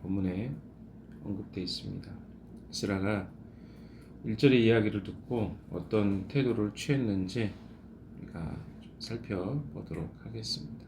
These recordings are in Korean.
본문에 언급되어 있습니다. 에스라가 1절의 이야기를 듣고 어떤 태도를 취했는지 우리가 살펴보도록 하겠습니다.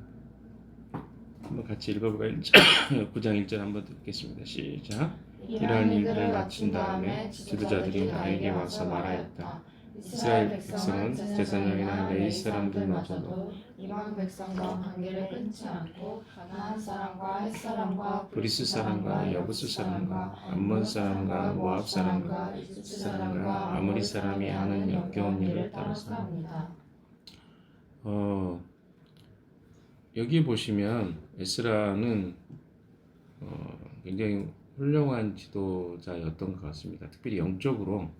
한번 같이 읽어볼까요? 9장 1절 한번 듣겠습니다. 시작. 이러한 일들을 마친 다음에 지도자들이 나에게 와서 말하였다. 이스라엘 백성은 제사장이나 레위 사람들마저도 이방 백성과 관계를 끊지 않고 가나안 사람과 헷 사람과 브리스 사람과 여부스 사람과 암몬 사람과 모압 사람과 이집트 사람과 아모리 사람이 하는 역겨운 일을 따라서 합니다. 여기 보시면 에스라는 굉장히 훌륭한 지도자였던 것 같습니다. 특별히 영적으로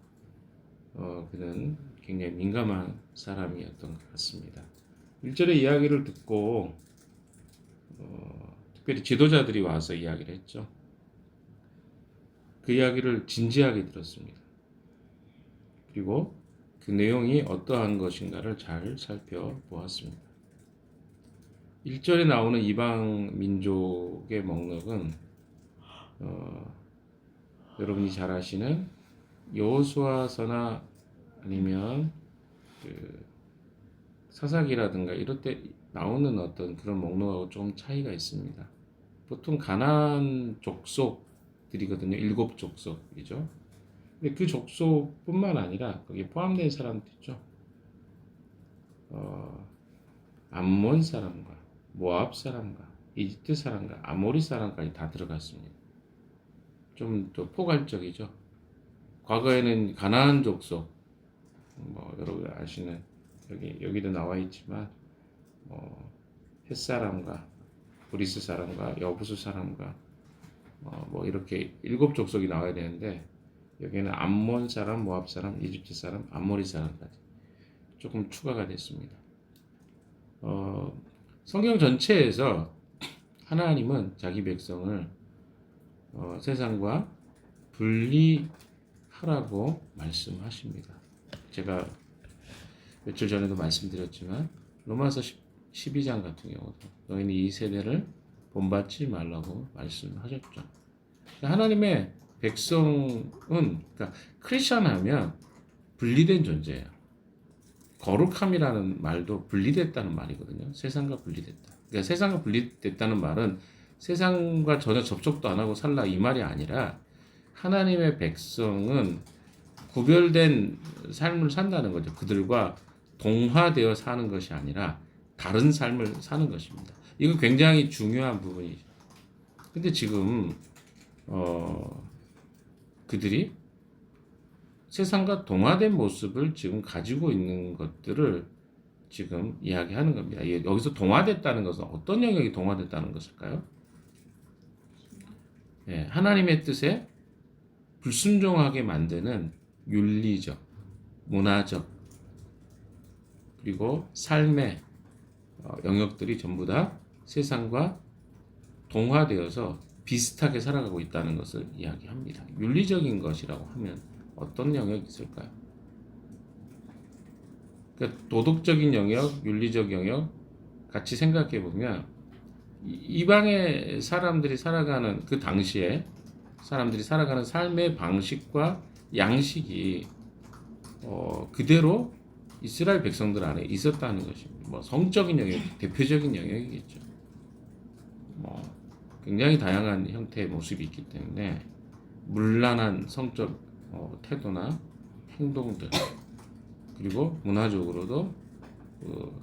그는 굉장히 민감한 사람이었던 것 같습니다. 1절의 이야기를 듣고 특별히 지도자들이 와서 이야기를 했죠. 그 이야기를 진지하게 들었습니다. 그리고 그 내용이 어떠한 것인가를 잘 살펴보았습니다. 1절에 나오는 이방 민족의 목록은 여러분이 잘 아시는 여호수아서나 아니면 그 사사기라든가 이럴 때 나오는 어떤 그런 목록하고 좀 차이가 있습니다. 보통 가나안 족속들이거든요. 7족속이죠. 근데 그 족속뿐만 아니라 거기에 포함된 사람도 있죠. 암몬 사람과 모압 사람과 이집트 사람과 아모리 사람까지 다 들어갔습니다. 좀 더 포괄적이죠. 과거에는 가나안 족속, 여러분 아시는 여기도 나와 있지만 헷 사람과 브리스 사람과 여부수 사람과 이렇게 7족속이 나와야 되는데 여기는 암몬 사람, 모압 사람, 이집트 사람, 아모리 사람까지 조금 추가가 됐습니다. 성경 전체에서 하나님은 자기 백성을 세상과 분리하라고 말씀하십니다. 제가 며칠 전에도 말씀드렸지만 로마서 12장 같은 경우도 너희는 이 세대를 본받지 말라고 말씀하셨죠. 하나님의 백성은 그러니까 크리스천 하면 분리된 존재예요. 거룩함이라는 말도 분리됐다는 말이거든요. 세상과 분리됐다. 그러니까 세상과 분리됐다는 말은 세상과 전혀 접촉도 안 하고 살라 이 말이 아니라 하나님의 백성은 구별된 삶을 산다는 거죠. 그들과 동화되어 사는 것이 아니라 다른 삶을 사는 것입니다. 이거 굉장히 중요한 부분이죠. 근데 지금 그들이 세상과 동화된 모습을 지금 가지고 있는 것들을 지금 이야기하는 겁니다. 여기서 동화됐다는 것은 어떤 영역이 동화됐다는 것일까요? 하나님의 뜻에 불순종하게 만드는 윤리적, 문화적, 그리고 삶의 영역들이 전부 다 세상과 동화되어서 비슷하게 살아가고 있다는 것을 이야기합니다. 윤리적인 것이라고 하면 어떤 영역이 있을까요? 그러니까 도덕적인 영역, 윤리적 영역 같이 생각해 보면 이방의 사람들이 살아가는 그 당시에 사람들이 살아가는 삶의 방식과 양식이 그대로 이스라엘 백성들 안에 있었다는 것입니다. 성적인 영역, 대표적인 영역이겠죠. 굉장히 다양한 형태의 모습이 있기 때문에 문란한 성적 태도나 행동들 그리고 문화적으로도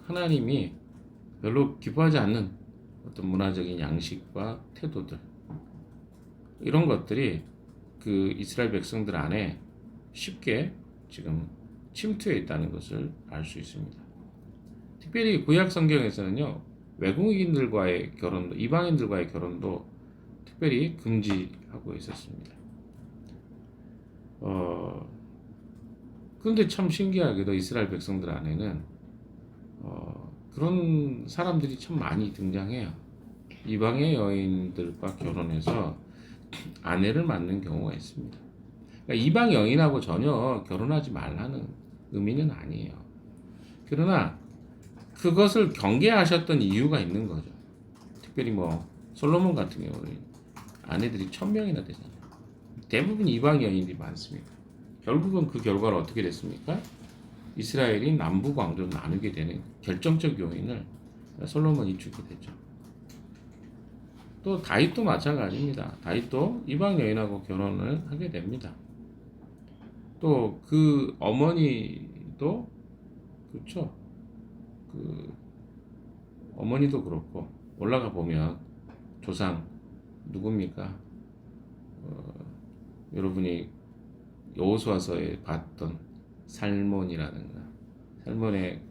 하나님이 별로 기뻐하지 않는 어떤 문화적인 양식과 태도들 이런 것들이 그 이스라엘 백성들 안에 쉽게 지금 침투해 있다는 것을 알 수 있습니다. 특별히 구약 성경에서는요 외국인들과의 결혼도 이방인들과의 결혼도 특별히 금지하고 있었습니다. 그런데 참 신기하게도 이스라엘 백성들 안에는 그런 사람들이 참 많이 등장해요. 이방의 여인들과 결혼해서 아내를 맡는 경우가 있습니다. 그러니까 이방 여인하고 전혀 결혼하지 말라는 의미는 아니에요. 그러나 그것을 경계하셨던 이유가 있는 거죠. 특별히 솔로몬 같은 경우는 아내들이 1000명이나 되잖아요. 대부분 이방 여인들이 많습니다. 결국은 그 결과는 어떻게 됐습니까? 이스라엘이 남북 왕조로 나누게 되는 결정적 요인을 솔로몬이 주게 되죠. 또 다윗도 마찬가지입니다. 다윗도 이방 여인하고 결혼을 하게 됩니다. 또 그 어머니도 그렇죠. 그 어머니도 그렇고 올라가 보면 조상 누굽니까? 여러분이 여호수아서에 봤던 살몬이라든가 살몬의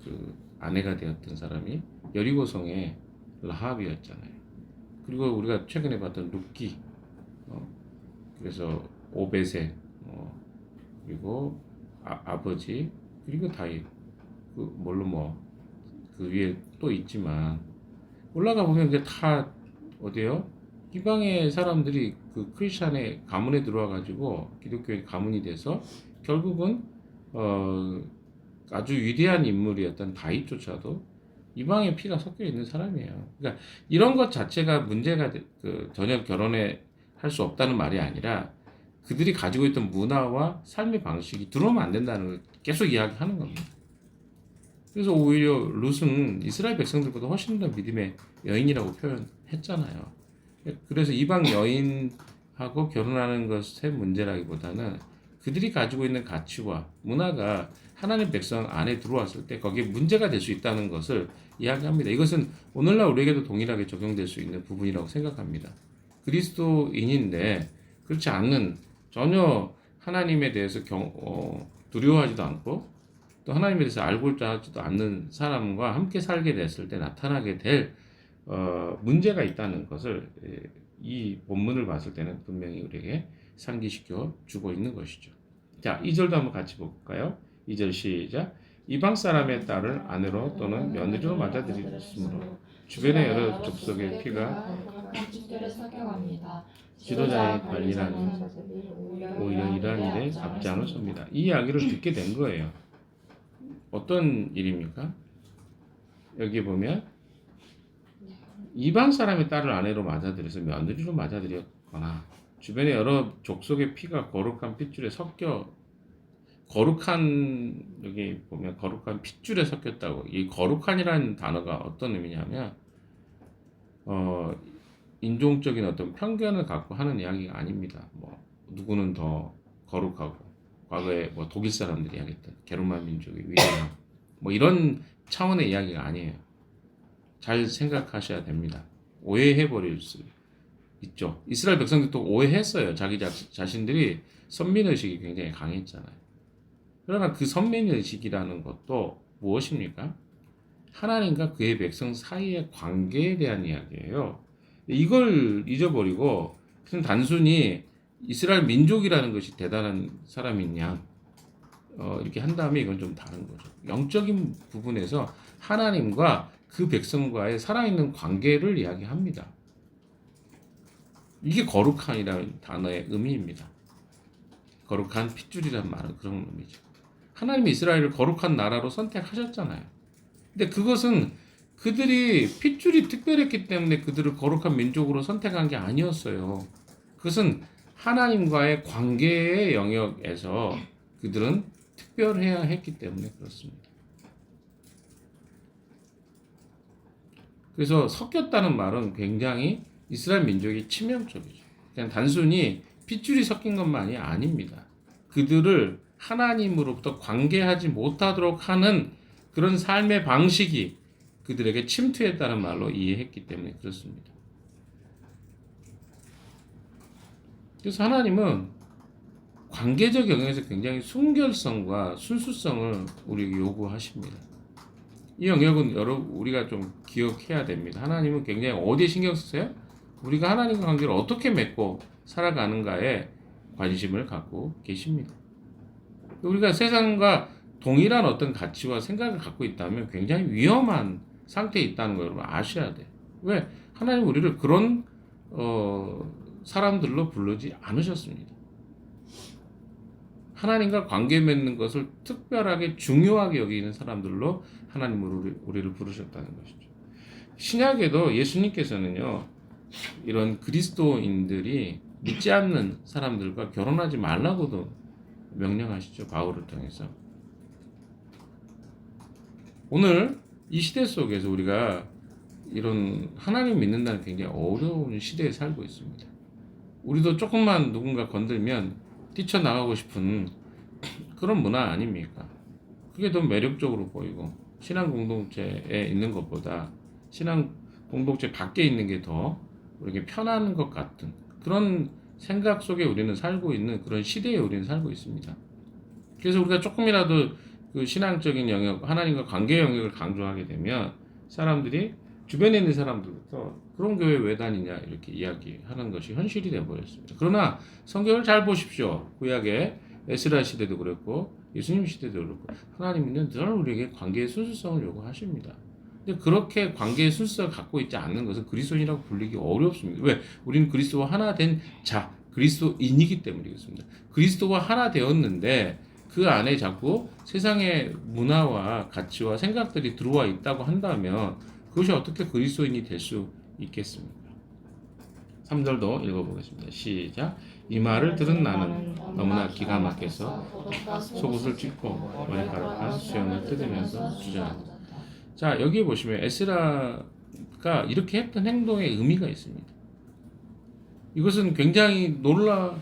그 아내가 되었던 사람이 여리고성의 라합이었잖아요. 그리고 우리가 최근에 봤던 룻기, 그래서 오벳의 그리고 아버지 그리고 다윗 그 물론 뭐 그 위에 또 있지만 올라가 보면 이제 다 어디요? 이방의 사람들이 그 크리스찬의 가문에 들어와 가지고 기독교의 가문이 돼서 결국은 아주 위대한 인물이었던 다윗조차도 이방의 피가 섞여 있는 사람이에요. 그러니까 이런 것 자체가 문제가 전혀 결혼에 할 수 없다는 말이 아니라 그들이 가지고 있던 문화와 삶의 방식이 들어오면 안 된다는 걸 계속 이야기하는 겁니다. 그래서 오히려 룻은 이스라엘 백성들보다 훨씬 더 믿음의 여인이라고 표현했잖아요. 그래서 이방 여인하고 결혼하는 것의 문제라기보다는 그들이 가지고 있는 가치와 문화가 하나님 백성 안에 들어왔을 때 거기에 문제가 될 수 있다는 것을 이야기합니다. 이것은 오늘날 우리에게도 동일하게 적용될 수 있는 부분이라고 생각합니다. 그리스도인인데 그렇지 않는 전혀 하나님에 대해서 두려워하지도 않고 또 하나님에 대해서 알고자 하지도 않는 사람과 함께 살게 됐을 때 나타나게 될 문제가 있다는 것을 이 본문을 봤을 때는 분명히 우리에게 상기시켜 주고 있는 것이죠. 자, 2절도 한번 같이 볼까요? 2절 시작. 이방 사람의 딸을 아내로 또는 며느리로 맞아들였으므로 주변의 여러 족속의 피가 집들을 삭혀갑니다. 지도자의 관리라는 오히려 이러한 일에 앞장을 섭니다. 이 이야기를 듣게 된 거예요. 어떤 일입니까? 여기 보면 이방 사람의 딸을 아내로 맞아들여서 며느리로 맞아들였거나 주변의 여러 족속의 피가 거룩한 핏줄에 섞여 거룩한 여기 보면 거룩한 핏줄에 섞였다고. 이 거룩한이라는 단어가 어떤 의미냐면 인종적인 어떤 편견을 갖고 하는 이야기가 아닙니다. 뭐 누구는 더 거룩하고 과거에 뭐 독일 사람들이 이야기했던 게르만 민족의 위대함 뭐 이런 차원의 이야기가 아니에요. 잘 생각하셔야 됩니다. 오해해 버릴 수 있죠. 이스라엘 백성들도 오해했어요. 자기 자신들이 선민의식이 굉장히 강했잖아요. 그러나 그 선민의식이라는 것도 무엇입니까? 하나님과 그의 백성 사이의 관계에 대한 이야기예요. 이걸 잊어버리고 그냥 단순히 이스라엘 민족이라는 것이 대단한 사람이냐 이렇게 한 다음에 이건 좀 다른 거죠. 영적인 부분에서 하나님과 그 백성과의 살아있는 관계를 이야기합니다. 이게 거룩한이라는 단어의 의미입니다. 거룩한 핏줄이라는 말은 그런 의미죠. 하나님이 이스라엘을 거룩한 나라로 선택하셨잖아요. 근데 그것은 그들이 핏줄이 특별했기 때문에 그들을 거룩한 민족으로 선택한 게 아니었어요. 그것은 하나님과의 관계의 영역에서 그들은 특별해야 했기 때문에 그렇습니다. 그래서 섞였다는 말은 굉장히 이스라엘 민족이 치명적이죠. 그냥 단순히 핏줄이 섞인 것만이 아닙니다. 그들을 하나님으로부터 관계하지 못하도록 하는 그런 삶의 방식이 그들에게 침투했다는 말로 이해했기 때문에 그렇습니다. 그래서 하나님은 관계적 영역에서 굉장히 순결성과 순수성을 우리에게 요구하십니다. 이 영역은 우리가 좀 기억해야 됩니다. 하나님은 굉장히 어디에 신경 쓰세요? 우리가 하나님과 관계를 어떻게 맺고 살아가는가에 관심을 갖고 계십니다. 우리가 세상과 동일한 어떤 가치와 생각을 갖고 있다면 굉장히 위험한 상태에 있다는 걸 여러분 아셔야 돼요. 왜? 하나님 우리를 그런 사람들로 부르지 않으셨습니다. 하나님과 관계 맺는 것을 특별하게 중요하게 여기는 사람들로 하나님은 우리를 부르셨다는 것이죠. 신약에도 예수님께서는요, 이런 그리스도인들이 믿지 않는 사람들과 결혼하지 말라고도 명령하시죠. 바울을 통해서. 오늘 이 시대 속에서 우리가 이런 하나님 믿는다는 굉장히 어려운 시대에 살고 있습니다. 우리도 조금만 누군가 건들면 뛰쳐나가고 싶은 그런 문화 아닙니까? 그게 더 매력적으로 보이고 신앙 공동체에 있는 것보다 신앙 공동체 밖에 있는 게 더 우리에게 편한 것 같은 그런 생각 속에 우리는 살고 있는 그런 시대에 우리는 살고 있습니다. 그래서 우리가 조금이라도 그 신앙적인 영역, 하나님과 관계 영역을 강조하게 되면 사람들이 주변에 있는 사람들부터 그런 교회 왜 다니냐 이렇게 이야기하는 것이 현실이 되어버렸습니다. 그러나 성경을 잘 보십시오. 구약의 에스라 시대도 그랬고 예수님 시대도 그렇고 하나님은 늘 우리에게 관계의 순수성을 요구하십니다. 근데 그렇게 관계의 순수성을 갖고 있지 않는 것은 그리스도인이라고 불리기 어렵습니다. 왜? 우리는 그리스도와 하나 된 자, 그리스도인이기 때문이겠습니다. 그리스도와 하나 되었는데 그 안에 자꾸 세상의 문화와 가치와 생각들이 들어와 있다고 한다면 그것이 어떻게 그리스도인이 될 수 있겠습니까? 3절도 읽어보겠습니다. 시작. 이 말을 들은 나는 너무나 기가 막혀서 속옷을 찢고 머리카락과 수염을 뜯으면서 주저한다. 자, 여기 보시면 에스라가 이렇게 했던 행동에 의미가 있습니다. 이것은 굉장히 놀라울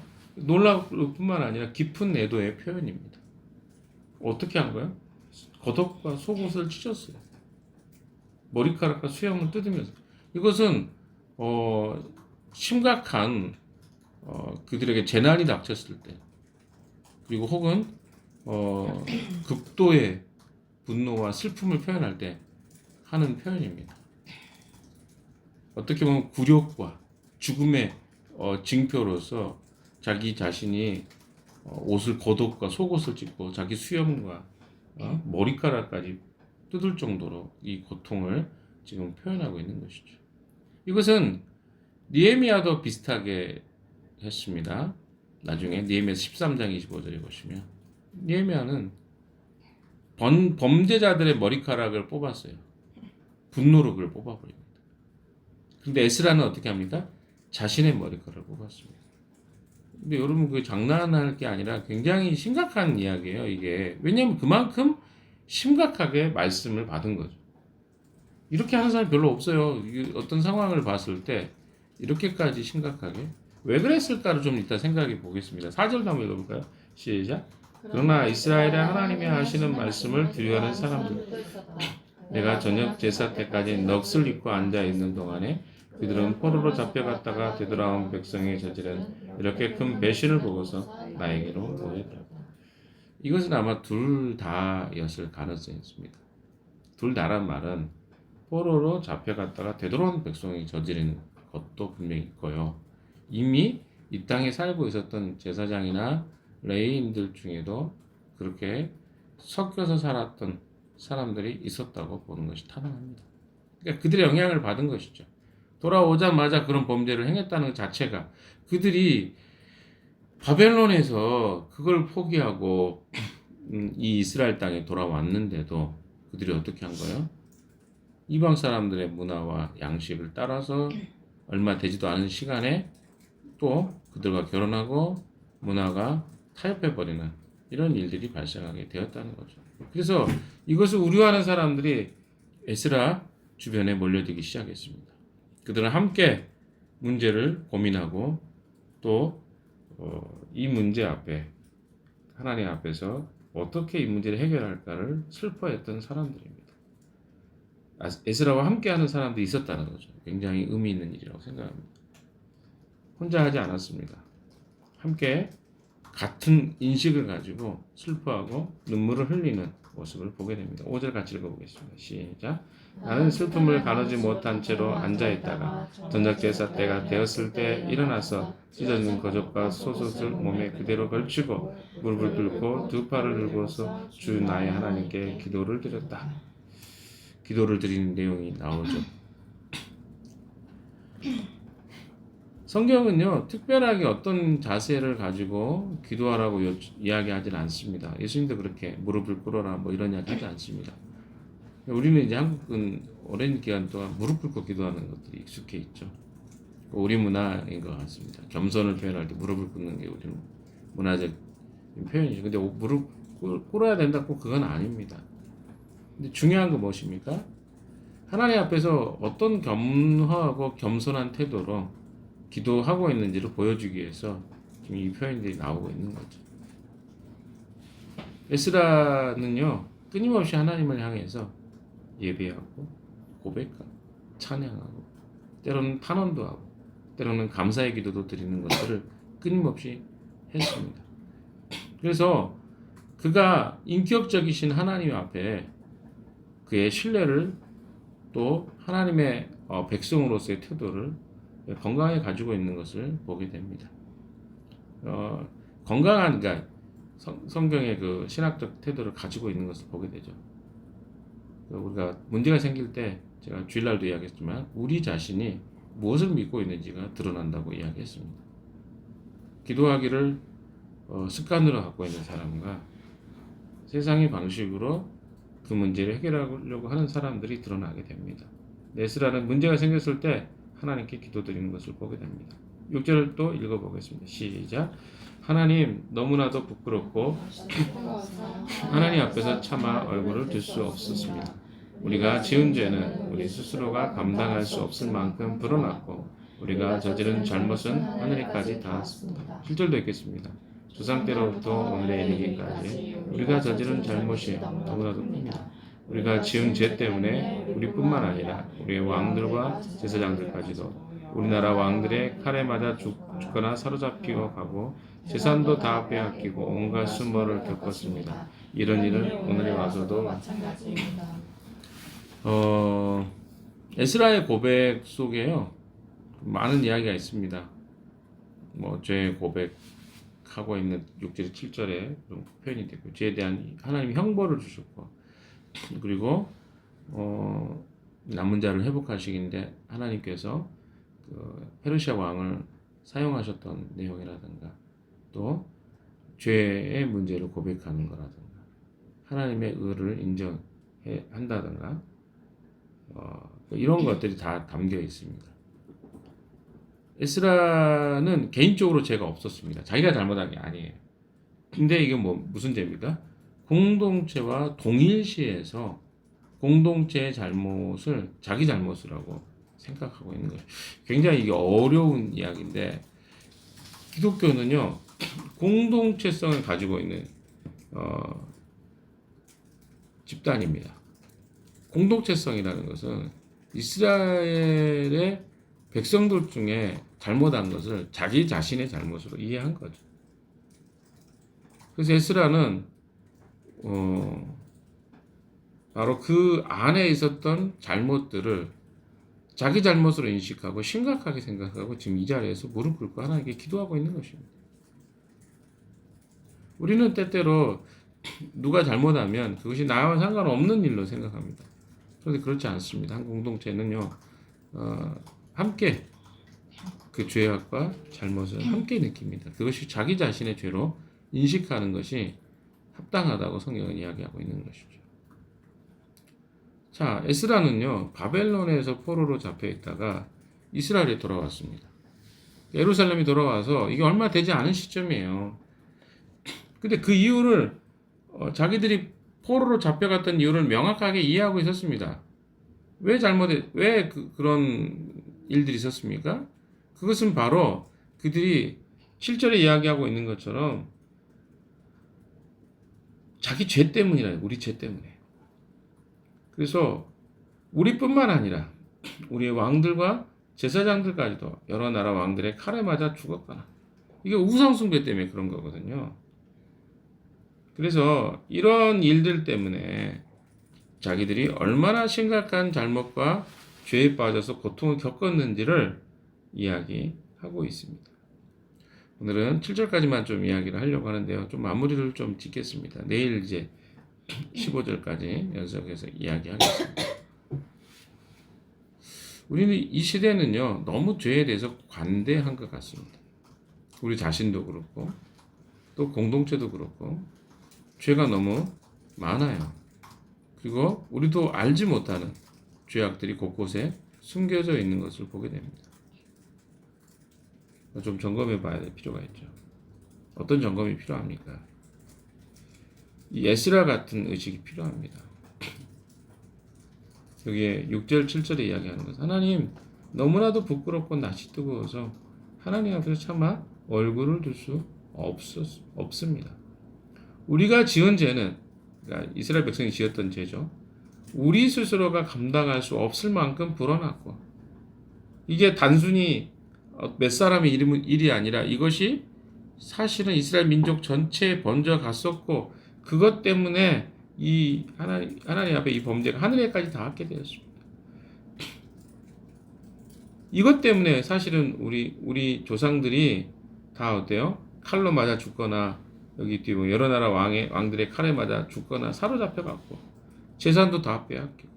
뿐만 아니라 깊은 애도의 표현입니다. 어떻게 한 거예요? 겉옷과 속옷을 찢었어요. 머리카락과 수염을 뜯으면서. 이것은 심각한 그들에게 재난이 닥쳤을 때 그리고 혹은 극도의 분노와 슬픔을 표현할 때 하는 표현입니다. 어떻게 보면 굴욕과 죽음의 징표로서 자기 자신이 옷을 겉옷과 속옷을 찢고 자기 수염과 머리카락까지 뜯을 정도로 이 고통을 지금 표현하고 있는 것이죠. 이것은 느헤미야도 비슷하게 했습니다. 나중에 느헤미야 13장 25절에 보시면 느헤미야는 범죄자들의 머리카락을 뽑았어요. 분노로 그걸 뽑아버립니다. 그런데 에스라는 어떻게 합니까? 자신의 머리카락을 뽑았습니다. 근데 여러분 그 장난할 게 아니라 굉장히 심각한 이야기예요. 이게 왜냐하면 그만큼 심각하게 말씀을 받은 거죠. 이렇게 하는 사람 별로 없어요. 어떤 상황을 봤을 때 이렇게까지 심각하게 왜 그랬을까를 좀 이따 생각해 보겠습니다. 4절도 한번 읽어볼까요? 시작. 그러나 이스라엘의 하나님이 하시는 말씀을 두려워하는 사람들, 내가 저녁 제사 때까지 넋을 입고 앉아 있는 동안에 그들은 포로로 잡혀갔다가 되돌아온 백성의 저지른 이렇게 큰 배신을 보고서 나에게로 모였다. 이것은 아마 둘 다였을 가능성이 있습니다. 둘 다란 말은 포로로 잡혀갔다가 되돌아온 백성이 저지른 것도 분명히 있고요. 이미 이 땅에 살고 있었던 제사장이나 레위인들 중에도 그렇게 섞여서 살았던 사람들이 있었다고 보는 것이 타당합니다. 그러니까 그들의 영향을 받은 것이죠. 돌아오자마자 그런 범죄를 행했다는 것 자체가 그들이 바벨론에서 그걸 포기하고 이 이스라엘 땅에 돌아왔는데도 그들이 어떻게 한 거예요? 이방 사람들의 문화와 양식을 따라서 얼마 되지도 않은 시간에 또 그들과 결혼하고 문화가 타협해버리는 이런 일들이 발생하게 되었다는 거죠. 그래서 이것을 우려하는 사람들이 에스라 주변에 몰려들기 시작했습니다. 그들은 함께 문제를 고민하고 또 이 문제 앞에 하나님 앞에서 어떻게 이 문제를 해결할까를 슬퍼했던 사람들입니다. 에스라와 함께하는 사람들이 있었다는 거죠. 굉장히 의미 있는 일이라고 생각합니다. 혼자 하지 않았습니다. 함께 같은 인식을 가지고 슬퍼하고 눈물을 흘리는 모습을 보게 됩니다. 5절 같이 읽어보겠습니다. 시작. 나는 슬픔을 가누지 못한 채로 앉아있다가 저녁 제사 때가 되었을 때 일어나서 찢어진 겉옷과 속옷을 몸에 그대로 걸치고 무릎을 꿇고 두 팔을 들고서 주 나의 하나님께 기도를 드렸다. 기도를 드리는 내용이 나오죠. 성경은요 특별하게 어떤 자세를 가지고 기도하라고 이야기하지는 않습니다. 예수님도 그렇게 무릎을 꿇어라 뭐 이런 이야기 하지 않습니다. 우리는 이제 한국은 오랜 기간 동안 무릎 꿇고 기도하는 것들이 익숙해 있죠. 우리 문화인 것 같습니다. 겸손을 표현할 때 무릎을 꿇는 게 우리 문화적 표현이죠. 근데 무릎 꿇어야 된다 꼭 그건 아닙니다. 근데 중요한 건 무엇입니까? 하나님 앞에서 어떤 겸허하고 겸손한 태도로 기도하고 있는지를 보여주기 위해서 지금 이 표현들이 나오고 있는 거죠. 에스라는요 끊임없이 하나님을 향해서 예배하고 고백하고 찬양하고 때로는 탄원도 하고 때로는 감사의 기도도 드리는 것들을 끊임없이 했습니다. 그래서 그가 인격적이신 하나님 앞에 그의 신뢰를 또 하나님의 백성으로서의 태도를 건강하게 가지고 있는 것을 보게 됩니다. 건강한 그러니까 성경의 그 신학적 태도를 가지고 있는 것을 보게 되죠. 우리가 문제가 생길 때 제가 주일날도 이야기했지만 우리 자신이 무엇을 믿고 있는지가 드러난다고 이야기했습니다. 기도하기를 습관으로 갖고 있는 사람과 세상의 방식으로 그 문제를 해결하려고 하는 사람들이 드러나게 됩니다. 에스라는 문제가 생겼을 때 하나님께 기도드리는 것을 보게 됩니다. 6절을 또 읽어보겠습니다. 시작. 하나님 너무나도 부끄럽고 하나님 앞에서 차마 얼굴을 들 수 없었습니다. 우리가 지은 죄는 우리 스스로가 감당할 수 없을 만큼 불어났고 우리가 저지른 잘못은 하늘에까지 닿았습니다. 7절도 읽겠습니다. 조상 때로부터 오늘에 이르기까지 우리가 저지른 잘못이 너무나도 큽니다. 우리가 지은 죄 때문에 우리뿐만 아니라 우리의 왕들과 제사장들까지도 우리나라 왕들의 칼에 맞아 죽거나 사로잡히고 가고 재산도 다 빼앗기고 온갖 수모를 겪었습니다. 이런 일은 오늘에 와서도 마찬가지입니다. 에스라의 고백 속에요 많은 이야기가 있습니다. 뭐 죄의 고백하고 있는 6절 7절에 표현이 되고 죄에 대한 하나님이 형벌을 주셨고 그리고 남은 자를 회복하시기인데 하나님께서 그 페르시아 왕을 사용하셨던 내용이라든가 또 죄의 문제를 고백하는 거라든가 하나님의 의를 인정한다든가 이런 것들이 다 담겨 있습니다. 에스라는 개인적으로 죄가 없었습니다. 자기가 잘못한 게 아니에요. 근데 이게 무슨 죄입니까? 공동체와 동일시해서 공동체의 잘못을 자기 잘못이라고 생각하고 있는 거예요. 굉장히 이게 어려운 이야기인데 기독교는요 공동체성을 가지고 있는 집단입니다. 공동체성이라는 것은 이스라엘의 백성들 중에 잘못한 것을 자기 자신의 잘못으로 이해한 거죠. 그래서 에스라는 바로 그 안에 있었던 잘못들을 자기 잘못으로 인식하고 심각하게 생각하고 지금 이 자리에서 무릎 꿇고 하나님께 기도하고 있는 것입니다. 우리는 때때로 누가 잘못하면 그것이 나와 상관없는 일로 생각합니다. 그런데 그렇지 않습니다. 한 공동체는요 함께 그 죄악과 잘못을 함께 느낍니다. 그것이 자기 자신의 죄로 인식하는 것이 합당하다고 성경은 이야기하고 있는 것이죠. 자, 에스라는요 바벨론에서 포로로 잡혀 있다가 이스라엘에 돌아왔습니다. 예루살렘이 돌아와서 이게 얼마 되지 않은 시점이에요. 근데 그 이유를 자기들이 포로로 잡혀갔던 이유를 명확하게 이해하고 있었습니다. 왜 그런 일들이 있었습니까? 그것은 바로 그들이 7절에 이야기하고 있는 것처럼 자기 죄 때문이라요. 우리 죄 때문에. 그래서 우리뿐만 아니라 우리의 왕들과 제사장들까지도 여러 나라 왕들의 칼에 맞아 죽었거나 이게 우상숭배 때문에 그런 거거든요. 그래서 이런 일들 때문에 자기들이 얼마나 심각한 잘못과 죄에 빠져서 고통을 겪었는지를 이야기하고 있습니다. 오늘은 7절까지만 좀 이야기를 하려고 하는데요. 좀 마무리를 좀 짓겠습니다. 내일 이제 15절까지 연속해서 이야기하겠습니다. 우리는 이 시대는요, 너무 죄에 대해서 관대한 것 같습니다. 우리 자신도 그렇고, 또 공동체도 그렇고, 죄가 너무 많아요. 그리고 우리도 알지 못하는 죄악들이 곳곳에 숨겨져 있는 것을 보게 됩니다. 좀 점검해 봐야 될 필요가 있죠. 어떤 점검이 필요합니까? 이 에스라 같은 의식이 필요합니다. 여기에 6절 7절에 이야기하는 것은 하나님 너무나도 부끄럽고 낯이 뜨거워서 하나님 앞에서 차마 얼굴을 들 수 없습니다. 우리가 지은 죄는, 그러니까 이스라엘 백성이 지었던 죄죠. 우리 스스로가 감당할 수 없을 만큼 불어났고, 이게 단순히 몇 사람의 일이 아니라 이것이 사실은 이스라엘 민족 전체에 번져갔었고, 그것 때문에 이 하나님 앞에 이 범죄가 하늘에까지 닿았게 되었습니다. 이것 때문에 사실은 우리 조상들이 다 어때요? 칼로 맞아 죽거나, 여기 뒤에 여러 나라 왕들의 칼에 맞아 죽거나 사로잡혀 갔고, 재산도 다 빼앗기고,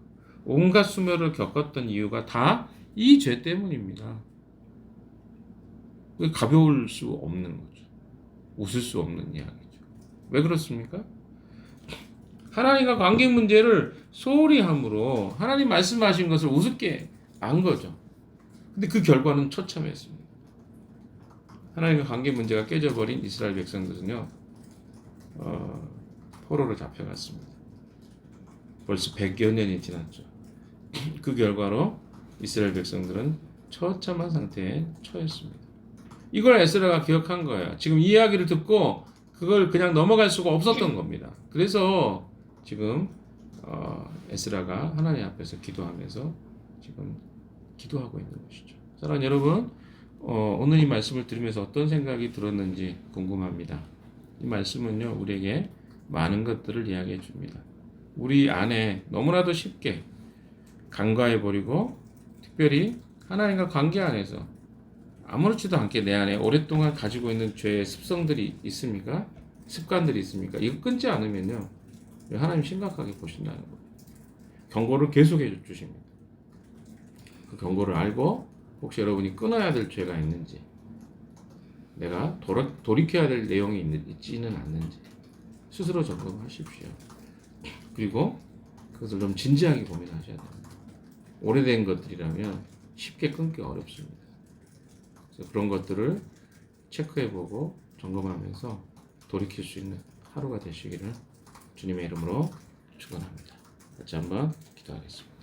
온갖 수모를 겪었던 이유가 다 이 죄 때문입니다. 가벼울 수 없는 거죠. 웃을 수 없는 이야기죠. 왜 그렇습니까? 하나님과 관계 문제를 소홀히 함으로 하나님 말씀하신 것을 우습게 안 거죠. 근데 그 결과는 처참했습니다. 하나님과 관계 문제가 깨져버린 이스라엘 백성들은요, 포로로 잡혀갔습니다. 벌써 100여 년이 지났죠. 그 결과로 이스라엘 백성들은 처참한 상태에 처했습니다. 이걸 에스라가 기억한 거예요. 지금 이 이야기를 듣고 그걸 그냥 넘어갈 수가 없었던 겁니다. 그래서 지금 에스라가 하나님 앞에서 기도하면서 지금 기도하고 있는 것이죠. 사랑하는 여러분, 오늘 이 말씀을 들으면서 어떤 생각이 들었는지 궁금합니다. 이 말씀은요, 우리에게 많은 것들을 이야기해 줍니다. 우리 안에 너무나도 쉽게 간과해버리고, 특별히 하나님과 관계 안에서 아무렇지도 않게 내 안에 오랫동안 가지고 있는 죄의 습성들이 있습니까? 습관들이 있습니까? 이거 끊지 않으면요, 하나님 심각하게 보신다는 거예요. 경고를 계속해 주십니다. 그 경고를 알고 혹시 여러분이 끊어야 될 죄가 있는지, 내가 돌이켜야 될 내용이 있지는 않는지 스스로 점검하십시오. 그리고 그것을 좀 진지하게 고민하셔야 됩니다. 오래된 것들이라면 쉽게 끊기 어렵습니다. 그래서 그런 것들을 체크해보고 점검하면서 돌이킬 수 있는 하루가 되시기를 주님의 이름으로 축원합니다. 같이 한번 기도하겠습니다.